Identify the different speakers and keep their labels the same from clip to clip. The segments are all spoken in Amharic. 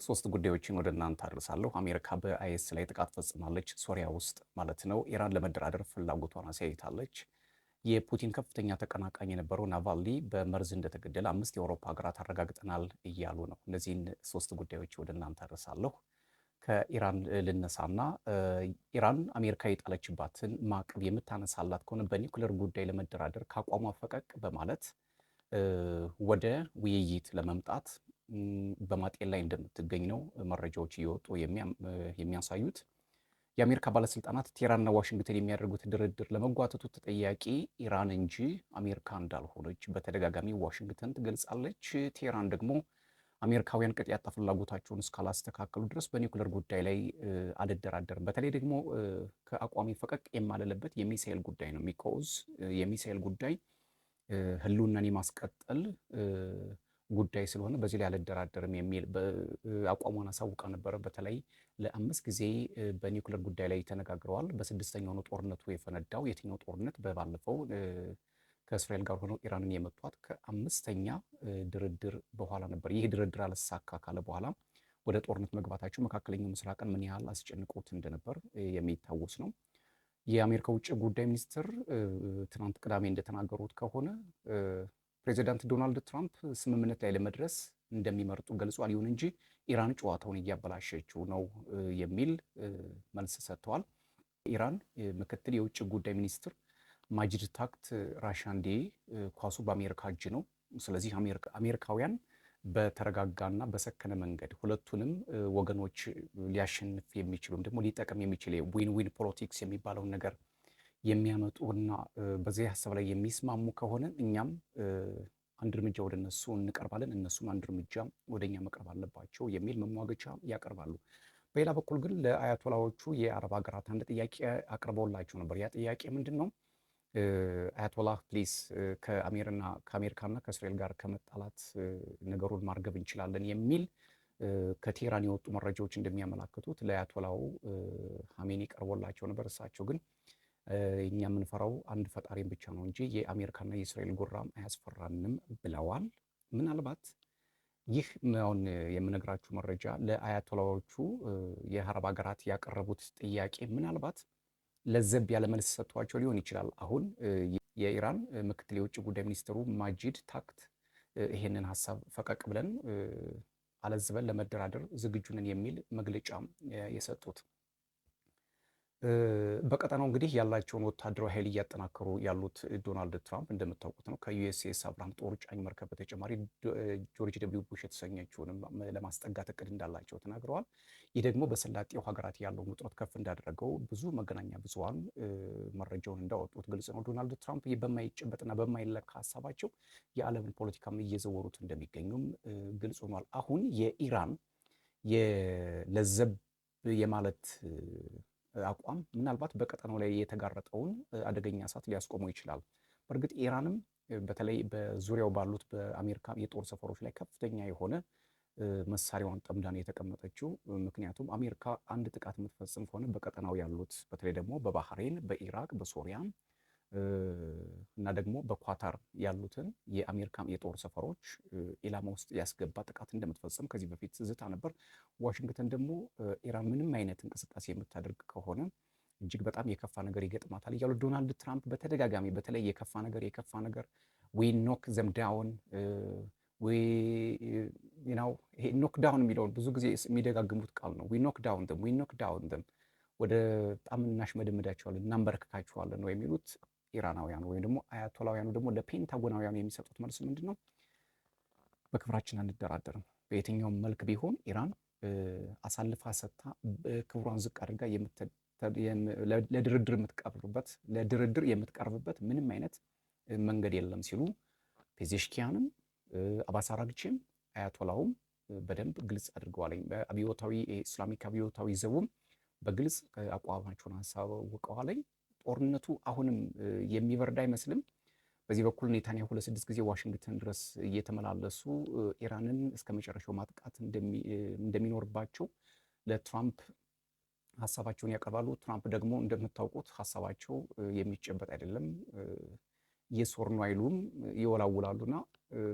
Speaker 1: ሶስት ጉዳዮችን ወደ እናንተ አድርሳለሁ። አሜሪካ በአይኤስ ላይ ጥቃት ፈጽማለች፣ ሶሪያ ውስጥ ማለት ነው። ኢራን ለመደራደር ፍላጎቷን አሳይታለች። የፑቲን ከፍተኛ ተቀናቃኝ የነበረው ናቫልኒ በመርዝ እንደተገደለ 5 የአውሮፓ ሀገራት አረጋግጠናል እያሉ ነው። እነዚህን ሶስት ጉዳዮች ወደ እናንተ አድርሳለሁ። ከኢራን ልነሳና ኢራን አሜሪካ የጣለችባትን ማዕቀብ የምታነሳላት ከሆነ በኒውክሌር ጉዳይ ለመደራደር ከአቋሟ ፈቀቅ በማለት ወደ ውይይት ለመምጣት በማጤን ላይ እንደምትገኝ ነው መረጃዎች እየወጡ የሚያሳዩት። የአሜሪካ ባለስልጣናት ቴህራንና ዋሽንግተን የሚያደርጉት ድርድር ለመጓተቱ ተጠያቂ ኢራን እንጂ አሜሪካ እንዳልሆነች በተደጋጋሚ ዋሽንግተን ትገልጻለች። ቴህራን ደግሞ አሜሪካውያን ቅጥ ያጣ ፍላጎታቸውን እስካላስተካከሉ ድረስ በኒውክሌር ጉዳይ ላይ አልደራደርም፣ በተለይ ደግሞ ከአቋሚ ፈቀቅ የማልልበት የሚሳኤል ጉዳይ ነው። ሚኮዝ የሚሳኤል ጉዳይ ህልውናን የማስቀጠል ጉዳይ ስለሆነ በዚህ ላይ አልደራደርም የሚል አቋሟን አሳውቃ ነበረ። በተለይ ለ5 ጊዜ በኒውክሌር ጉዳይ ላይ ተነጋግረዋል። በስድስተኛው ነው ጦርነቱ የፈነዳው። የትኛው ጦርነት? በባለፈው ከእስራኤል ጋር ሆነው ኢራንን የመቷት ከ5ኛ ድርድር በኋላ ነበር። ይህ ድርድር አልሳካ ካለ በኋላ ወደ ጦርነት መግባታቸው መካከለኛው ምስራቅን ምን ያህል አስጨንቆት እንደነበር የሚታወስ ነው። የአሜሪካ ውጭ ጉዳይ ሚኒስትር ትናንት ቅዳሜ እንደተናገሩት ከሆነ ፕሬዚዳንት ዶናልድ ትራምፕ ስምምነት ላይ ለመድረስ እንደሚመርጡ ገልጿል። ይሁን እንጂ ኢራን ጨዋታውን እያበላሸችው ነው የሚል መልስ ሰጥተዋል። ኢራን ምክትል የውጭ ጉዳይ ሚኒስትር ማጂድ ታክት ራሻንዴ ኳሱ በአሜሪካ እጅ ነው፣ ስለዚህ አሜሪካውያን በተረጋጋና በሰከነ መንገድ ሁለቱንም ወገኖች ሊያሸንፍ የሚችሉም ደግሞ ሊጠቅም የሚችል ዊን ዊን ፖለቲክስ የሚባለውን ነገር የሚያመጡና በዚህ ሀሳብ ላይ የሚስማሙ ከሆነ እኛም አንድ እርምጃ ወደ እነሱ እንቀርባለን፣ እነሱም አንድ እርምጃ ወደ እኛ መቅረብ አለባቸው የሚል መሟገቻ ያቀርባሉ። በሌላ በኩል ግን ለአያቶላዎቹ የአረብ ሀገራት አንድ ጥያቄ አቅርበውላቸው ነበር። ያ ጥያቄ ምንድን ነው? አያቶላህ ፕሊስ ከአሜሪካና ከእስራኤል ጋር ከመጣላት ነገሩን ማርገብ እንችላለን የሚል ከቴህራን የወጡ መረጃዎች እንደሚያመላክቱት ለአያቶላው ሀሜኒ ቀርቦላቸው ነበር። እሳቸው ግን እኛ የምንፈራው አንድ ፈጣሪን ብቻ ነው እንጂ የአሜሪካና የእስራኤል ጉራም አያስፈራንም ብለዋል። ምናልባት ይህ አሁን የምነግራችሁ መረጃ ለአያቶላዎቹ የአረብ ሀገራት ያቀረቡት ጥያቄ ምናልባት ለዘብ ያለ መልስ ሰጥቷቸው ሊሆን ይችላል። አሁን የኢራን ምክትል የውጭ ጉዳይ ሚኒስትሩ ማጂድ ታክት ይሄንን ሀሳብ ፈቀቅ ብለን አለዝበን ለመደራደር ዝግጁ ነን የሚል መግለጫ የሰጡት። በቀጠናው እንግዲህ ያላቸውን ወታደራዊ ኃይል እያጠናከሩ ያሉት ዶናልድ ትራምፕ እንደምታውቁት ነው። ከዩኤስኤስ አብርሃም ጦር ጫኝ መርከብ በተጨማሪ ጆርጅ ደብሊው ቡሽ የተሰኘችውንም ለማስጠጋት እቅድ እንዳላቸው ተናግረዋል። ይህ ደግሞ በሰላጤው ሀገራት ያለውን ውጥረት ከፍ እንዳደረገው ብዙ መገናኛ ብዙሃን መረጃውን እንዳወጡት ግልጽ ነው። ዶናልድ ትራምፕ በማይጨበጥና በማይለካ ሀሳባቸው የዓለምን ፖለቲካም እየዘወሩት እንደሚገኙም ግልጽ ሆኗል። አሁን የኢራን ለዘብ የማለት አቋም ምናልባት በቀጠናው ላይ የተጋረጠውን አደገኛ እሳት ሊያስቆመው ይችላል። በእርግጥ ኢራንም በተለይ በዙሪያው ባሉት በአሜሪካ የጦር ሰፈሮች ላይ ከፍተኛ የሆነ መሳሪያዋን ጠምዳን የተቀመጠችው። ምክንያቱም አሜሪካ አንድ ጥቃት የምትፈጽም ከሆነ በቀጠናው ያሉት በተለይ ደግሞ በባህሬን፣ በኢራቅ፣ በሶሪያ እና ደግሞ በኳታር ያሉትን የአሜሪካ የጦር ሰፈሮች ኢላማ ውስጥ ያስገባ ጥቃት እንደምትፈጽም ከዚህ በፊት ዝታ ነበር። ዋሽንግተን ደግሞ ኢራን ምንም አይነት እንቅስቃሴ የምታደርግ ከሆነ እጅግ በጣም የከፋ ነገር ይገጥማታል እያሉ ዶናልድ ትራምፕ በተደጋጋሚ በተለይ የከፋ ነገር ዊ ኖክ ዘም ዳውን ይሄ ኖክ ዳውን የሚለውን ብዙ ጊዜ የሚደጋግሙት ቃል ነው። ዊ ኖክ ዳውን ዘም ወደ በጣም እናሽመድምዳቸዋለን፣ እናንበረክካቸዋለን ነው የሚሉት ኢራናውያን ወይም ደግሞ አያቶላውያኑ ደግሞ ለፔንታጎናውያኑ የሚሰጡት መልስ ምንድን ነው? በክብራችን አንደራደርም። በየትኛውም መልክ ቢሆን ኢራን አሳልፋ ሰጥታ ክብሯን ዝቅ አድርጋ ለድርድር የምትቀርብበት ምንም አይነት መንገድ የለም ሲሉ ፔዜሽኪያንም አባስ አራግቺም አያቶላውም በደንብ ግልጽ አድርገዋል። በአብዮታዊ ኢስላሚክ አብዮታዊ ዘቡም በግልጽ አቋማቸውን አሳውቀዋል። ጦርነቱ አሁንም የሚበርድ አይመስልም። በዚህ በኩል ኔታንያሁ ለ6 ጊዜ ዋሽንግተን ድረስ እየተመላለሱ ኢራንን እስከ መጨረሻው ማጥቃት እንደሚኖርባቸው ለትራምፕ ሀሳባቸውን ያቀርባሉ። ትራምፕ ደግሞ እንደምታውቁት ሀሳባቸው የሚጨበጥ አይደለም። የሶርኖ አይሉም ይወላውላሉና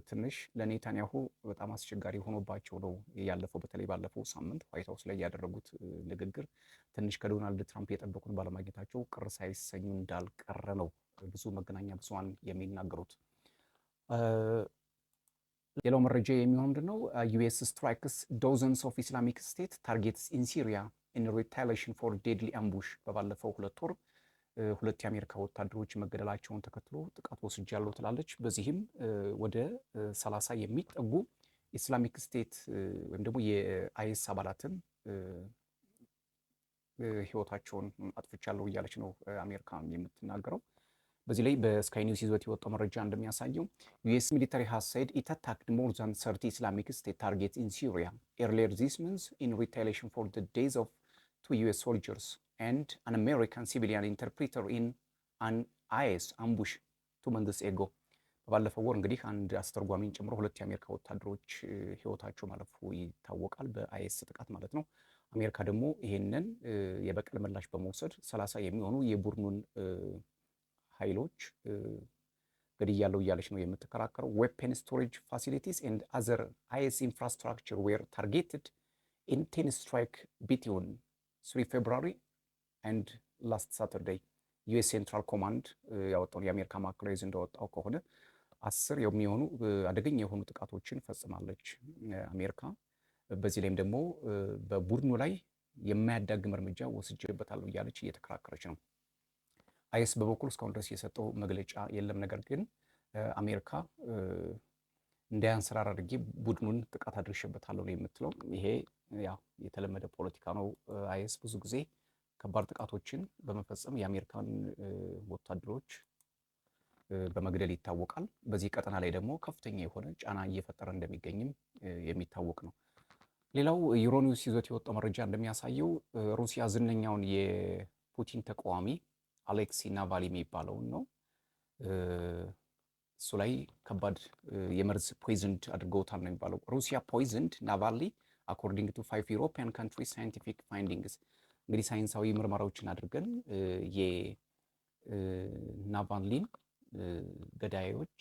Speaker 1: ትንሽ ለኔታንያሁ በጣም አስቸጋሪ ሆኖባቸው ነው ያለፈው። በተለይ ባለፈው ሳምንት ዋይት ሀውስ ላይ ያደረጉት ንግግር ትንሽ ከዶናልድ ትራምፕ የጠበቁን ባለማግኘታቸው ቅር ሳይሰኙ እንዳልቀረ ነው ብዙ መገናኛ ብዙሃን የሚናገሩት። ሌላው መረጃ የሚሆን ምንድን ነው? ዩኤስ ስትራይክስ ዶዘንስ ኦፍ ኢስላሚክ ስቴት ታርጌትስ ኢን ሲሪያ ኢን ሪታሊዬሽን ፎር ዴድሊ አምቡሽ። በባለፈው 2 ወር 2 የአሜሪካ ወታደሮች መገደላቸውን ተከትሎ ጥቃት ወስጃለሁ ትላለች። በዚህም ወደ 30 የሚጠጉ ኢስላሚክ ስቴት ወይም ደግሞ የአይኤስ አባላትን ህይወታቸውን አጥፍቻለሁ እያለች ነው አሜሪካ የምትናገረው። በዚህ ላይ በስካይ ኒውስ ይዞት የወጣው መረጃ እንደሚያሳየው ዩኤስ ሚሊታሪ ሃዝ ሴድ ኢት አታክድ ሞር ዛን 30 ኢስላሚክ ስቴት ታርጌትስ ኢን ሲሪያ ኤርሊየር ዚስ መንዝ ኢን ሪታሊዬሽን ፎር ዘ ዴዝ ኦፍ 2 ዩኤስ ሶልጀርስ ኤንድ አን አሜሪካን ሲቪሊያን ኢንተርፕሪተር ኢን አን አይኤስ አምቡሽ 2 months ago። በባለፈው ወር እንግዲህ አንድ አስተርጓሚን ጨምሮ 2 የአሜሪካ ወታደሮች ህይወታቸው ማለፉ ይታወቃል፣ በአይኤስ ጥቃት ማለት ነው። አሜሪካ ደግሞ ይሄንን የበቀል ምላሽ በመውሰድ 30 የሚሆኑ የቡድኑን ኃይሎች ገድያለሁ እያለች ነው የምትከራከረው። ዌፐን ስቶሬጅ ፋሲሊቲስ ኤንድ አዘር አይኤስ ኢንፍራስትራክቸር ዌር ታርጌትድ ኢን 10 ስትራይክ ቢትዊን 3 ፌብሩዋሪ ኤንድ ላስት ሳተርዴይ። ዩኤስ ሴንትራል ኮማንድ ያወጣውን የአሜሪካ ማዕከላዊ ዕዝ እንዳወጣው ከሆነ 10 የሚሆኑ አደገኛ የሆኑ ጥቃቶችን ፈጽማለች አሜሪካ። በዚህ ላይም ደግሞ በቡድኑ ላይ የማያዳግም እርምጃ ወስጄበታለሁ እያለች እየተከራከረች ነው። አይኤስ በበኩል እስካሁን ድረስ የሰጠው መግለጫ የለም። ነገር ግን አሜሪካ እንዳያንሰራራ አድርጌ ቡድኑን ጥቃት አድርሼበታለሁ ነው የምትለው። ይሄ ያው የተለመደ ፖለቲካ ነው። አይኤስ ብዙ ጊዜ ከባድ ጥቃቶችን በመፈጸም የአሜሪካን ወታደሮች በመግደል ይታወቃል። በዚህ ቀጠና ላይ ደግሞ ከፍተኛ የሆነ ጫና እየፈጠረ እንደሚገኝም የሚታወቅ ነው። ሌላው ዩሮኒውስ ይዞት የወጣው መረጃ እንደሚያሳየው ሩሲያ ዝነኛውን የፑቲን ተቃዋሚ አሌክሲ ናቫልኒ የሚባለውን ነው እሱ ላይ ከባድ የመርዝ ፖይዝንድ አድርገውታል ነው የሚባለው። ሩሲያ ፖይዝንድ ናቫልኒ አኮርዲንግ ቱ 5 ዩሮፒያን ካንትሪስ ሳይንቲፊክ ፋይንዲንግስ። እንግዲህ ሳይንሳዊ ምርመራዎችን አድርገን የናቫልኒን ገዳዮች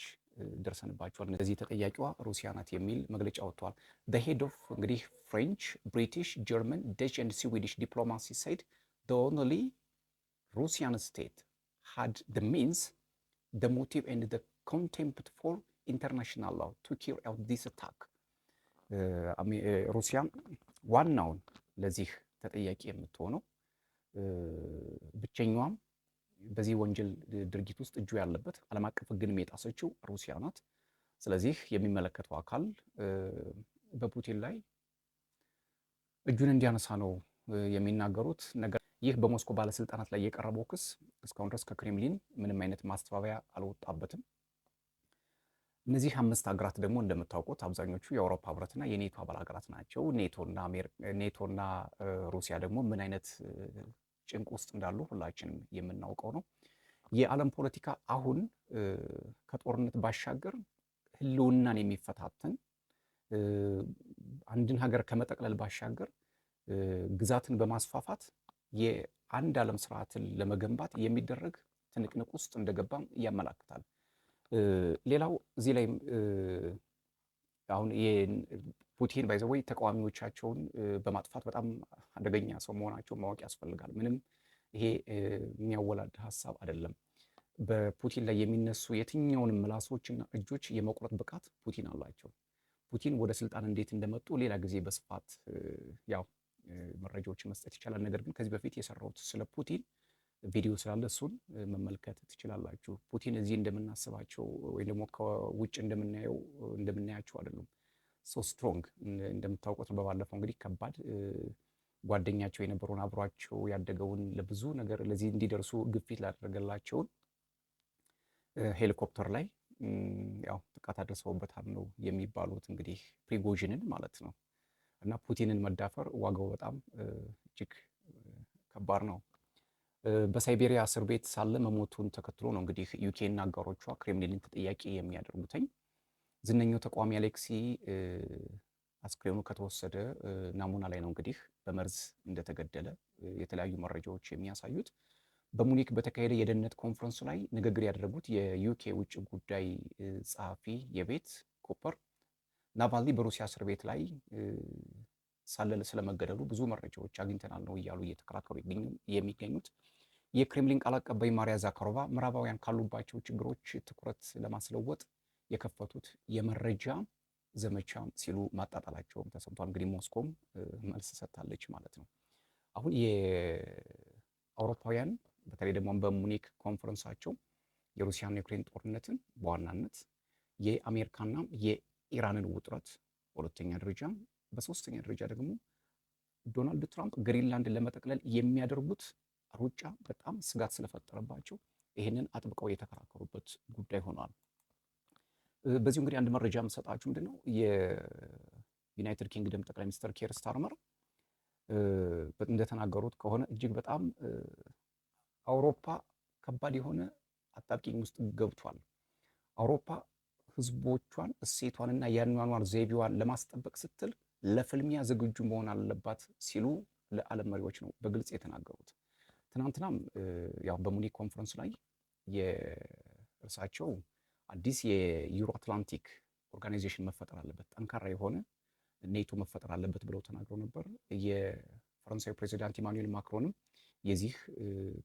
Speaker 1: ደርሰንባቸዋል፣ እነዚህ ተጠያቂዋ ሩሲያ ናት የሚል መግለጫ ወጥቷል። the head of እንግዲህ ፍሬንች፣ ብሪቲሽ፣ ጀርመን፣ ደች and ስዊዲሽ ዲፕሎማሲ said the only Russian state had the means, the motive and the contempt for international law to carry out this attack። ሩሲያ ዋናውን ለዚህ ተጠያቂ የምትሆነው ብቸኛዋም በዚህ ወንጀል ድርጊት ውስጥ እጁ ያለበት ዓለም አቀፍ ሕግንም የጣሰችው ሩሲያ ናት። ስለዚህ የሚመለከተው አካል በፑቲን ላይ እጁን እንዲያነሳ ነው የሚናገሩት። ነገር ይህ በሞስኮ ባለስልጣናት ላይ የቀረበው ክስ እስካሁን ድረስ ከክሬምሊን ምንም አይነት ማስተባበያ አልወጣበትም። እነዚህ 5 ሀገራት ደግሞ እንደምታውቁት አብዛኞቹ የአውሮፓ ህብረትና የኔቶ አባል ሀገራት ናቸው። ኔቶና ሩሲያ ደግሞ ምን አይነት ጭንቅ ውስጥ እንዳሉ ሁላችንም የምናውቀው ነው። የዓለም ፖለቲካ አሁን ከጦርነት ባሻገር ህልውናን የሚፈታተን አንድን ሀገር ከመጠቅለል ባሻገር ግዛትን በማስፋፋት የአንድ ዓለም ስርዓትን ለመገንባት የሚደረግ ትንቅንቅ ውስጥ እንደገባም ያመላክታል። ሌላው እዚህ ላይ አሁን ፑቲን ባይዘወይ ተቃዋሚዎቻቸውን በማጥፋት በጣም አደገኛ ሰው መሆናቸውን ማወቅ ያስፈልጋል። ምንም ይሄ የሚያወላድ ሀሳብ አይደለም። በፑቲን ላይ የሚነሱ የትኛውንም ምላሶችና እጆች የመቁረጥ ብቃት ፑቲን አላቸው። ፑቲን ወደ ስልጣን እንዴት እንደመጡ ሌላ ጊዜ በስፋት ያው መረጃዎችን መስጠት ይቻላል። ነገር ግን ከዚህ በፊት የሰራሁት ስለ ፑቲን ቪዲዮ ስላለ እሱን መመልከት ትችላላችሁ። ፑቲን እዚህ እንደምናስባቸው ወይም ደግሞ ከውጭ እንደምናያቸው አይደሉም። ሶ ስትሮንግ እንደምታውቁት በባለፈው እንግዲህ ከባድ ጓደኛቸው የነበረውን አብሯቸው ያደገውን ለብዙ ነገር ለዚህ እንዲደርሱ ግፊት ላደረገላቸውን ሄሊኮፕተር ላይ ያው ጥቃት አድርሰውበታል ነው የሚባሉት እንግዲህ ፕሪጎዥንን ማለት ነው። እና ፑቲንን መዳፈር ዋጋው በጣም እጅግ ከባድ ነው። በሳይቤሪያ እስር ቤት ሳለ መሞቱን ተከትሎ ነው እንግዲህ ዩኬ እና አጋሮቿ ክሬምሊንን ተጠያቂ የሚያደርጉትኝ። ዝነኛው ተቃዋሚ አሌክሲ አስክሬኑ ከተወሰደ ናሙና ላይ ነው እንግዲህ በመርዝ እንደተገደለ የተለያዩ መረጃዎች የሚያሳዩት። በሙኒክ በተካሄደ የደህንነት ኮንፈረንስ ላይ ንግግር ያደረጉት የዩኬ ውጭ ጉዳይ ጸሐፊ የቤት ኮፐር ናቫልኒ በሩሲያ እስር ቤት ላይ ሳለ ስለመገደሉ ብዙ መረጃዎች አግኝተናል ነው እያሉ እየተከራከሩ የሚገኙት። የክሬምሊን ቃል አቀባይ ማሪያ ዛካሮቫ ምዕራባውያን ካሉባቸው ችግሮች ትኩረት ለማስለወጥ የከፈቱት የመረጃ ዘመቻ ሲሉ ማጣጣላቸውም ተሰምቷል። እንግዲህ ሞስኮም መልስ ሰጥታለች ማለት ነው። አሁን የአውሮፓውያን በተለይ ደግሞ በሙኒክ ኮንፈረንሳቸው የሩሲያና የዩክሬን ጦርነትን በዋናነት የአሜሪካና የኢራንን ውጥረት በሁለተኛ ደረጃ፣ በሶስተኛ ደረጃ ደግሞ ዶናልድ ትራምፕ ግሪንላንድን ለመጠቅለል የሚያደርጉት ሩጫ በጣም ስጋት ስለፈጠረባቸው ይህንን አጥብቀው የተከራከሩበት ጉዳይ ሆኗል። በዚሁ እንግዲህ አንድ መረጃ የምሰጣችሁ ምንድን ነው የዩናይትድ ኪንግደም ጠቅላይ ሚኒስትር ኬር ስታርመር እንደተናገሩት ከሆነ እጅግ በጣም አውሮፓ ከባድ የሆነ አጣብቂኝ ውስጥ ገብቷል። አውሮፓ ህዝቦቿን እሴቷንና የአኗኗር ዘይቤዋን ለማስጠበቅ ስትል ለፍልሚያ ዝግጁ መሆን አለባት ሲሉ ለዓለም መሪዎች ነው በግልጽ የተናገሩት። ትናንትናም ያው በሙኒክ ኮንፈረንስ ላይ የእርሳቸው አዲስ የዩሮ አትላንቲክ ኦርጋናይዜሽን መፈጠር አለበት፣ ጠንካራ የሆነ ኔቶ መፈጠር አለበት ብለው ተናግረው ነበር። የፈረንሳዊ ፕሬዚዳንት ኢማኑኤል ማክሮንም የዚህ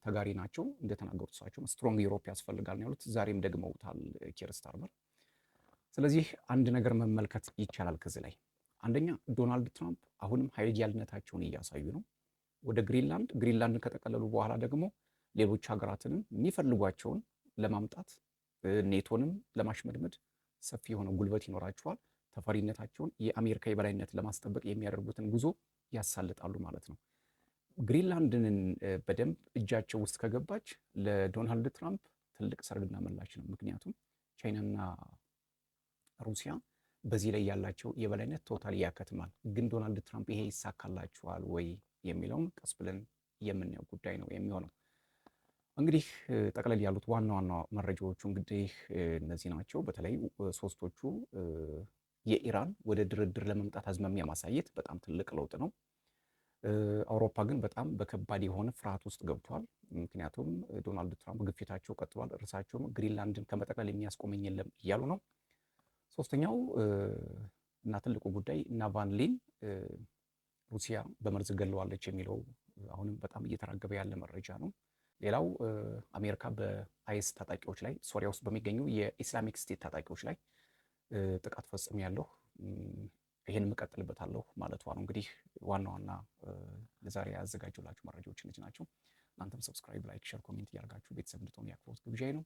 Speaker 1: ተጋሪ ናቸው። እንደተናገሩት እሳቸው ስትሮንግ ዩሮፕ ያስፈልጋል ነው ያሉት። ዛሬም ደግመውታል ኬር ስታርመር። ስለዚህ አንድ ነገር መመልከት ይቻላል ከዚህ ላይ አንደኛ ዶናልድ ትራምፕ አሁንም ኃያልነታቸውን እያሳዩ ነው። ወደ ግሪንላንድን ከጠቀለሉ በኋላ ደግሞ ሌሎች ሀገራትንም የሚፈልጓቸውን ለማምጣት ኔቶንም ለማሽመድመድ ሰፊ የሆነ ጉልበት ይኖራቸዋል። ተፈሪነታቸውን የአሜሪካ የበላይነት ለማስጠበቅ የሚያደርጉትን ጉዞ ያሳልጣሉ ማለት ነው። ግሪንላንድንን በደንብ እጃቸው ውስጥ ከገባች ለዶናልድ ትራምፕ ትልቅ ሰርግና ምላሽ ነው። ምክንያቱም ቻይናና ሩሲያ በዚህ ላይ ያላቸው የበላይነት ቶታሊ ያከትማል። ግን ዶናልድ ትራምፕ ይሄ ይሳካላቸዋል ወይ የሚለውን ቀስ ብለን የምናየው ጉዳይ ነው የሚሆነው። እንግዲህ ጠቅለል ያሉት ዋና ዋና መረጃዎቹ እንግዲህ እነዚህ ናቸው። በተለይ ሶስቶቹ የኢራን ወደ ድርድር ለመምጣት አዝማሚያ ማሳየት በጣም ትልቅ ለውጥ ነው። አውሮፓ ግን በጣም በከባድ የሆነ ፍርሃት ውስጥ ገብቷል። ምክንያቱም ዶናልድ ትራምፕ ግፊታቸው ቀጥሏል። እርሳቸውም ግሪንላንድን ከመጠቅለል የሚያስቆመኝ የለም እያሉ ነው። ሶስተኛው እና ትልቁ ጉዳይ ናቫልኒን ሩሲያ በመርዝ ገለዋለች የሚለው አሁንም በጣም እየተራገበ ያለ መረጃ ነው። ሌላው አሜሪካ በአይኤስ ታጣቂዎች ላይ ሶሪያ ውስጥ በሚገኙ የኢስላሚክ ስቴት ታጣቂዎች ላይ ጥቃት ፈጽሜያለሁ፣ ይህን እቀጥልበታለሁ ማለቷ ነው። እንግዲህ ዋና ዋና ለዛሬ ያዘጋጀሁላችሁ መረጃዎች እነዚህ ናቸው። እናንተም ሰብስክራይብ፣ ላይክ፣ ሼር፣ ኮሜንት እያደረጋችሁ ቤተሰብ እንድትሆኑ የአክብሮት ግብዣዬ ነው።